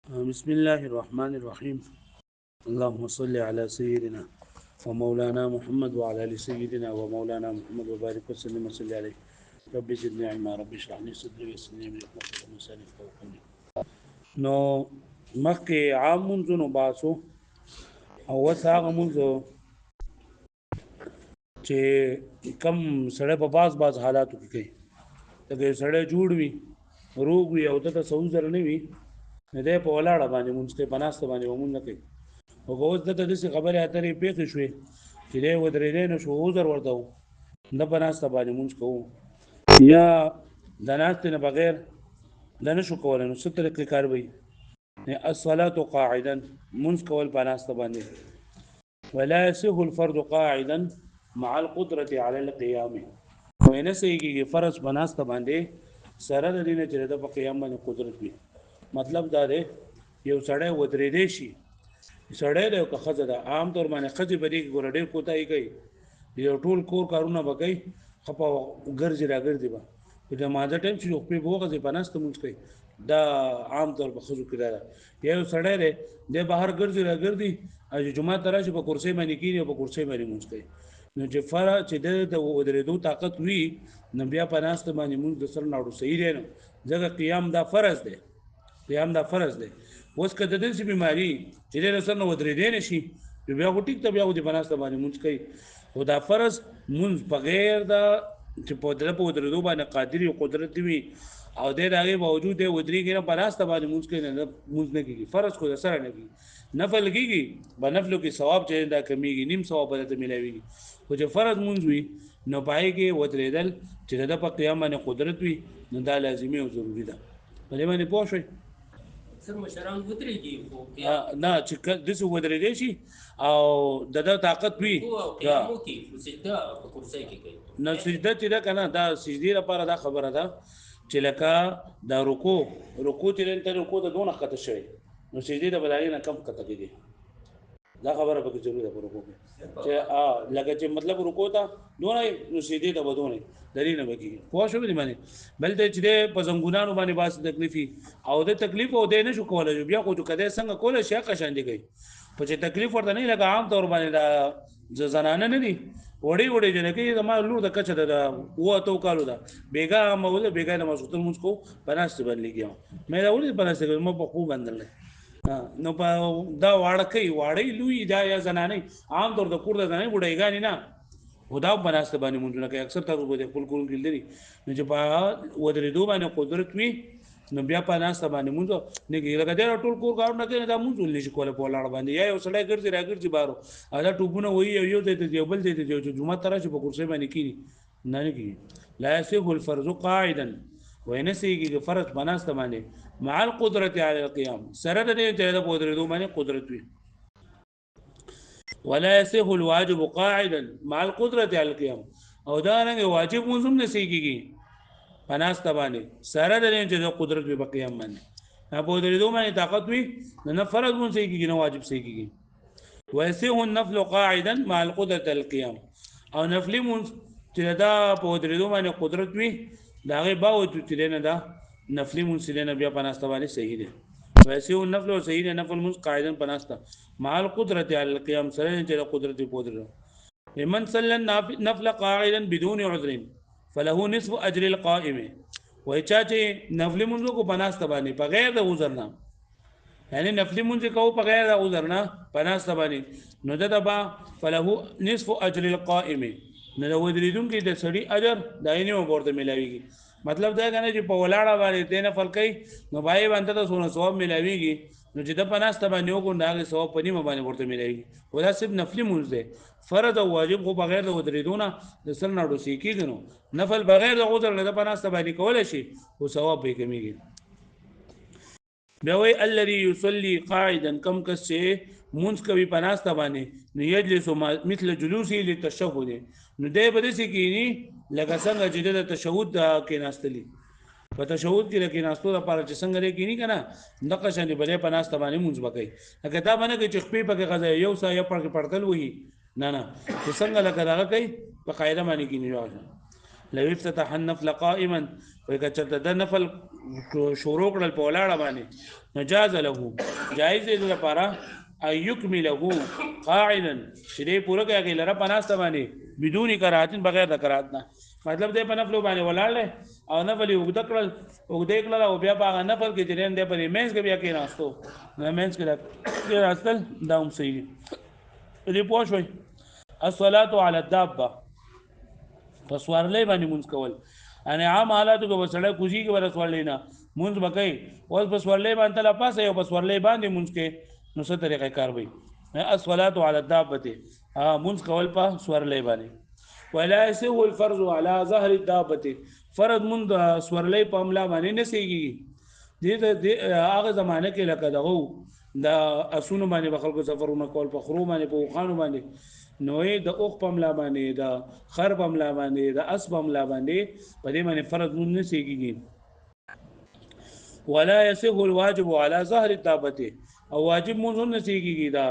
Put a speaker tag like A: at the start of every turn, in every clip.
A: بسم الله الرحمن الرحيم. اللهم صل على سيدنا ومولانا محمد وعلى ال سيدنا ومولانا محمد وبارك وسلم وصل عليه. رب زدني علما، رب اشرح لي صدري ويسر لي امري واحلل لساني يفقهوا قولي. نو مخکې عام منځونو باسو او اوس هغه منځو چې کم سړی په باز حالاتو کې کوي. ته سړی جوړ وي، روغ وي او ته سوزر نه وي، نه دی په ولاړه باندې مونږ کې پناسته باندې ومون نه کوي. او اوس دته داسې خبرې اترې پېښې شوې چې دی ودرېدی نه شو، عذر ورته و نه په ناسته باندې مونځ کوو، یا د ناستې نه بغیر د نه شو کولی، نو څه طریقې کار وي؟ الصلاة قاعدا، مونځ کول په ناسته باندې. ولا يصح الفرض قاعدا مع القدرة على القيام، وینه سېږي فرض په ناسته باندې سره د دې نه چې د په قیام باندې قدرت وي. مطلب دا دی یو سړی ودرېدی شي، سړی دی که ښځه ده، عام طور باندې ښځې به دې کې ګوره ډېر کوتاهي کوي، یو ټول کور کارونه به کوي، خپه ګرځي را ګرځي به، خو د مازه ټایم چې خپې به وغځي په ناسته مونځ کوي، دا عام طور په ښځو کې دا ده. یا یو سړی دی دی بهر ګرځي را ګرځي او چې جومات ته راشي په کرسۍ باندې کښېني او په کرسۍ باندې مونځ کوي. نو چې فرض چې د ودرېدو طاقت وي، نو بیا په ناسته باندې مونځ د سر ناړو صحیح دی. نو ځکه قیام دا فرض دی، قیام دا فرض دی. اوس که د داسې بیماري چې دی د سر نه ودرېدی نه شي، نو بیا خو ټیک ته بیا خو دې په ناسته باندې مونځ کوي. خو دا فرض مونځ بغیر د چې په ودرېدو باندې قادر او قدرت وي او دی د هغې باوجود دی ودرېږي نه، په ناسته باندې مونځ کوي، نه مونځ نه کېږي. فرض خو د سره نه کېږي، نفل کېږي، په نفلو کې ثواب چې دا کمیږي، نیم ثواب به درته میلاویږي. خو چې فرض مونځ وي نو په هغې کې ودرېدل چې د ده په قیام باندې قدرت وي، نو دا لازمي او ضروري ده. په دې باندې پوه شوئ؟
B: مشران ودرېږي
A: نه چې داسې ودرېدی شي او د ده طاقت وي، نو سجده چې ده که نه، دا سجدې لپاره دا خبره ده چې لکه دا رکوع چې ته رکوع ته دونه ښکته شوی، نو سجدې ته به د هغې نه کم ښکته کېږي. دا خبره پکې ضروري ده په رکوع کې چې لکه چې مطلب رکوع ته دونه نو سجدې ته به دونه د دې نه به کېږي. پوه شوې دې باندې؟ بل دی چې دی په زنګونانو باندې باسي تکلیف وي او د تکلیف او دی نه شو کولی، بیا خو که دی څنګه کولی شي هغه شان دي کوي. په چې تکلیف ورته نه لکه عام طور باندې دا زنانه نه دي وړې جنکې، زما لور د کچه ده 7 کالو ده، بېګا موله بېګا د ماسخوتن مونځ کوو په ناستې باندې لګیا مې دا ولې په ناستې کوي، ما په خوب باندې نو په دا واړه کوي، واړی لوی دا یا زنانې عام طور د کور د زنانې بوډایګانې نه، خو دا په ناسته باندې مونځونه کوي. اکثر تاسو به د خپل کورونو کې لري، نو چې په ودرېدو باندې قدرت وي نو بیا په ناسته باندې مونځ نه کېږي. لکه دی ټول کور کارونه کوي، دا مونځ ولې شي کولی په ولاړه باندې. یا یو سړی ګرځي را ګرځي بارو دا ټوپونه وهي یو ځای ته ځي او بل ځای ته ځي، چې جومات ته راشي په کرسۍ باندې کښېني، نه کېږي. لا یصح الفرض قاعدا، وینه سېږي فرض په ناسته باندې مع القدرة على القيام، سره د دې چې د په ودرېدو باندې قدرت وي. ولا يصح الواجب قاعدا مع القدرة على القيام، او دا رنګ واجب مونږ هم نه سېږي په ناسته باندې سره د دې چې د قدرت وي په قیام باندې. په ودرېدو باندې طاقت وي نه فرض مونږ سېږي نه واجب سېږي. ويصح النفل قاعدا مع القدرة على القيام، او نفلي مونږ چې دا په ودرېدو باندې قدرت وي د هغې باوجود چې دی نه دا نفلي مونځ چې دی نه بیا په ناسته باندې صحیح دی. ویسې النفل او صحیح دی نفل مونځ قاعدا په ناسته مع القدرة على القيام، سره چې د قدرت په ودرېدو. لمن صلى النفل قاعدا بدون عذر فله نصف اجر القائم، وای چا چې نفلي مونځ کو په ناسته باندې په غیر د عذر نه، یعنی نفلي مونځ کوو په غیر د عذر نه په ناسته باندې، نو ده به فله نصف اجر القائم، نو د ودرېدونکي د سړي اجر د عیني به ورته میلاویږي. مطلب دا که نه چې په ولاړه باندې دی نفل کوي نو به یې باندې ته څونه ثواب میلاویږي، نو چې ده په ناسته باندې وکړو نو د هغې ثواب په نیمه باندې ورته میلاویږي. خو دا صرف نفلي مونځ دی، فرض او واجب خو بغیر د ودرېدو نه د سر نه ډوسې کېږي. نو نفل بغیر د عذر نه ده په ناسته باندې کولی شي، خو ثواب به یې کمیږي. بیا وایي الذي يصلي قاعدا، کم کس چې مونځ کوي په ناسته باندې، نو یجلس مثل جلوسه للتشهد، نو دی به داسې کښېني لکه څنګه چې د تشهد کېناستلي، په تشهد کې د کېناستو لپاره چې څنګه دی کښېني که نه، دغه شانې به دی په ناسته باندې مونځ به کوي. لکه دا به نه کوي چې خپې پکې غځوي یو سا یا پړکل وهي، نه چې څنګه لکه دغه کوي په قاعده باندې کښېني. لو افتتح النفل قائما وکچرته د نفل شروع کړل په ولاړه باندې نجاز له جایز دی لپاره ايکمله قاعدا چې دې پوره کوي لره پناسته باندې بدون قراتن بغیر د قرات نه مطلب دې په نفل باندې ولاړ او نفل یو دکړل او دې کړل او بیا په نفل کې چې دې په مینس کې بیا کې راستو مینس کې راستل دا هم صحیح دې پوښوي الصلاه على الدابه پسوارلې باندې مونږ کول ان عام حالاتو کې وسړی کوزي کې ورسوالې نه مونږ بکای او پسوارلې باندې تل پاسه یو پسوارلې باندې مونږ کې نو څه طریقې کار وي الصلاه على الدابه مونږ کول په سوارلې باندې ولا يسوء الفرض على ظهر الدابه فرض مونږ سوارلې په عمله باندې نه سيږي دې هغه زمانه کې لکه دغه د اسونو باندې بخلکو سفرونه کول په خرو باندې په خوانو باندې نوې د اوخ پملا باندې د خر پملا باندې د اس پملا باندې په دې باندې فرض مون نه سيږي ولا يصح الواجب على ظهر الدابه او واجب مون نه سيږي دا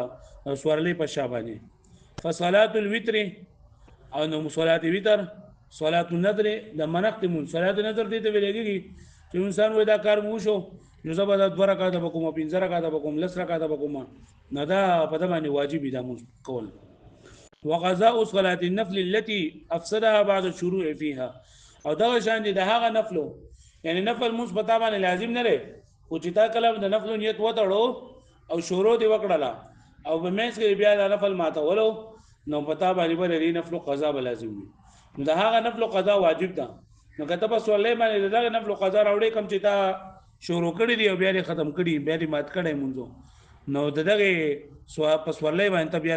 A: سورلې په شابانه فصلاه الوتر او نو صلاه وتر صلاه النذر د منقت مون صلاه النذر دې ته ویلېږي چې انسان وې دا کار مو شو نو زبر د 2 رکعات به کوم 15 رکعات به کوم 10 رکعات به کوم نه دا په دې باندې واجب دي مون کول وقضاء صلاه النفل التي افسدها بعد الشروع فيها او دا شان دي د هغه نفلو یعنی نفل مثبت باندې لازم نه لري او چې تا کلم د نفل نیت وتړو او شروع دی وکړه او په مېس کې بیا د نفل ماته ولو نو پتا باندې ولري نفل قضا به لازم وي نو د هغه نفل قضا واجب ده نو کته په سوالې باندې د نفل قضا راوړې کم چې تا شروع کړی دی او بیا ختم کړی بیا مات کړی مونږ نو دغه سوال په سوالې باندې بیا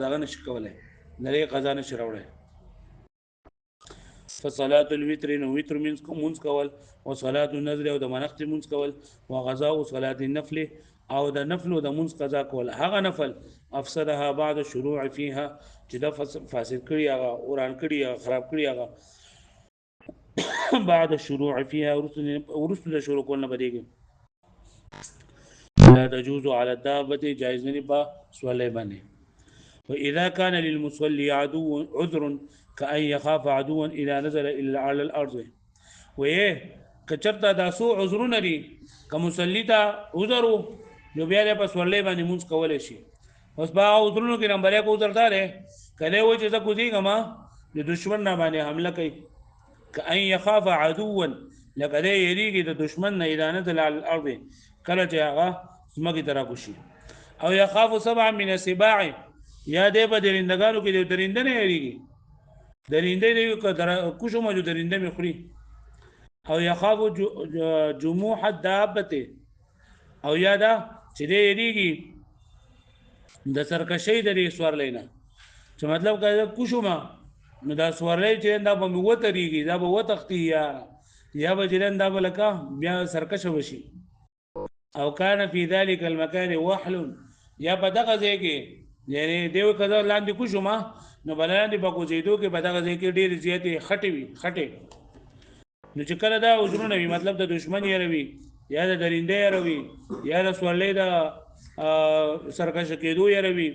A: دغه نشي کولای نری قضا نشي راوړی فصلاه الوتر نو وتر منځ کول او صلاه النذر او د منقت منځ کول او غزا او صلاه النفل او د نفل او د منځ قضا کول هغه نفل افسدها بعد الشروع فيها چې د فاسد کړي هغه اوران کړي خراب کړي هغه بعد الشروع فيها ورسل شروع کولنه بدیږي لا تجوز على الدابه جائز نه با سوالې باندې واذا كان للمصلي عذر كأن يخاف عدوا اذا نزل الا على الارض ويه کچرتا داسو عذرونه دي کمصلی ته عذر نو بیا له پس ولې باندې مونږ کولای شي اوس با عذرونو کې نمبر 1 عذر دار کله و چې زکو دي کما د دشمن نه باندې حمله کوي كأن يخاف عدوا لقد يريږي د دشمن نه اذا نزل على الارض کله چې هغه سمګي تراکو شي او يخاف سبع من السباع یا دې په درندګانو کې د درنده نه یریږي درنده دې کوشو مجو درنده می خوري او يخاف جموح الدابه او یادا چې دې یریږي د سرکشي د سوارلینا چې مطلب کله کوشو ما نو دا سوارلې چې دا به وتریږي دا به وتختی یا به جلن دا بلکا بیا سرکش وشي او کان فی ذلک المکان وحل یا په دغه ځای کې یعنی دیو کذا لاندې کوشو ما نو بلاندې په کوزیدو کې په دغه ځای کې ډېر زیاتې خټې نو چې کله دا وزرونه وي مطلب د دشمن یې روي یا د درنده یې روي یا د سوالې د سرکش کېدو یې روي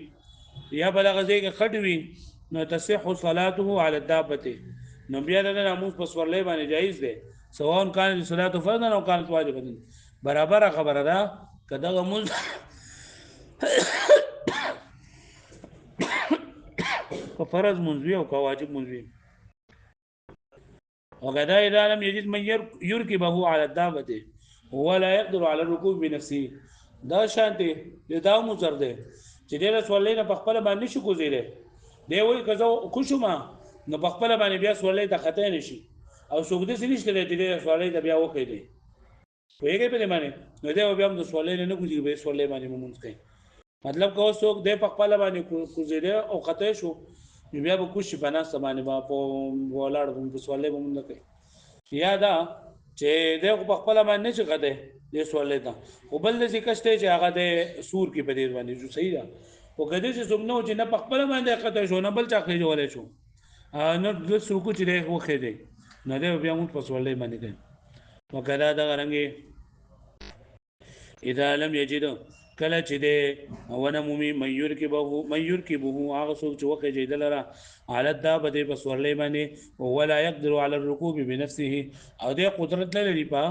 A: یا په دغه ځای کې خټ وي نو تصح صلاته على الدابه نو بیا د ناموس په سوالې باندې جایز ده سواء كان صلاه فرض او كانت واجبه برابر خبره ده کداغه مول که فرض منځوي او که واجب منځوي وغدا اذا لم يجد من يركبه على الدابه ولا يقدر على الركوب بنفسه دا شانته دا مزر ده چې د رسول نه په خپل باندې شو کوزیره دی وای کزو کوشما نو په خپل باندې بیا سوالې ته خطا نشي او څوک دې نشته دې سوالې ته بیا وکړي دی وایي په دې باندې نو دی بیا هم د سوالې نه کوزي به سوالې باندې مونږ کوي مطلب کو څوک دې په خپل باندې کوزیره او خطا شو بیا به کوشي بنا سمانه با په ولاړ په سوالې مونږ کوي یا دا چې دې په خپل باندې نشي غته دې سوالې ته او بل دې کشته چې هغه د سور کې په دې باندې جو صحیح ده او کله چې څومره چې نه خپل باندې قطع شو نه بل چا خېجو ولې شو نو د سوکو چې ده خو خېده نه ده بیا موږ په سوالې باندې کوي وکړه دا غرانګي اذا لم يجد کله چې دی ونمومي من يركبه هغه څوک چې وکړي جیدل را حالت دا بده په سورلې باندې ولا يقدر على الركوب بنفسه او دی قدرت لري په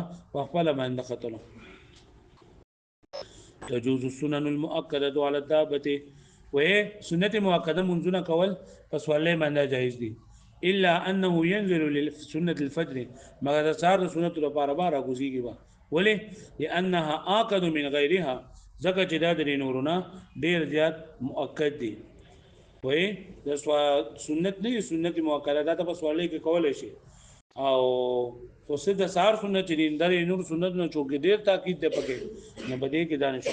A: خپل باندې خطر تجوز السنن المؤكده على الدابه و سنت مؤکده منځونه کول پس ولې باندې جایز دي الا انه ينزل لسنه الفجر مگر سار سنت لپاره بار غوزيږي با ولې لانها اكد من غيرها زکه چې دا د نورونه ډیر زیات مؤکد دي وې د سنت نه سنت مؤکده دا پس ولې کې کولای شي او خو څه د سار سنت چې د نور سنت نه چوکې ډیر تاکید ده پکې نه بده کې دانش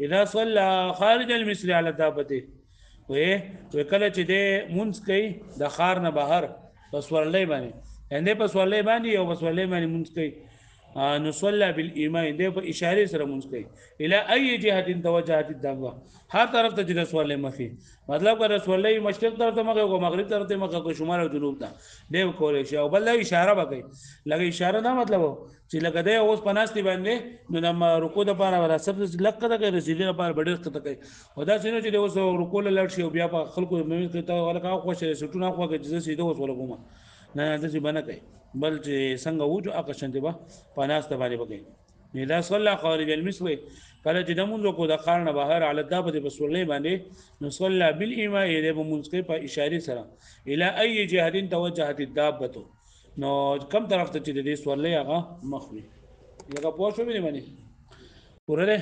A: اذا صلى خارج المصر على دابته وکله چې د مونږ کوي د خار نه بهر پس ورلې باندې انده پس ورلې باندې او پس ورلې باندې مونږ کوي نصلى بالایمان دې په اشاره سره مونږ کوي الى اي جهه توجهت الدعوه هر طرف ته د رسول الله مخي مطلب که رسول الله مشرق طرف ته مخه او مغرب طرف ته مخه او شمال او جنوب ته دې کولای شي او بل اشاره وکړي لکه اشاره نه مطلب چې لکه د اوس پناستي باندې نو د رکوع د لپاره ولا سب لکه د رسیدل لپاره ډېر څه کوي او دا څنګه چې اوس رکوع لړ شي او بیا په خلکو مې ته ولکه خوښه سټونه خوګه چې سیده اوس ولګوم نه د څه بنه کوي بل چې څنګه وجو اقشن دی با پناست باندې وکړي اذا صلى خارج المصر کله چې د مونږ کو د خار نه بهر علي دابه د رسول باندې نصلى بالایمان دې په مونږ کې په اشاره سره الى اي جهه توجهت الدابه نو کم طرف ته چې دې سوالې هغه مخوي لکه پوه شو مې باندې پوره ده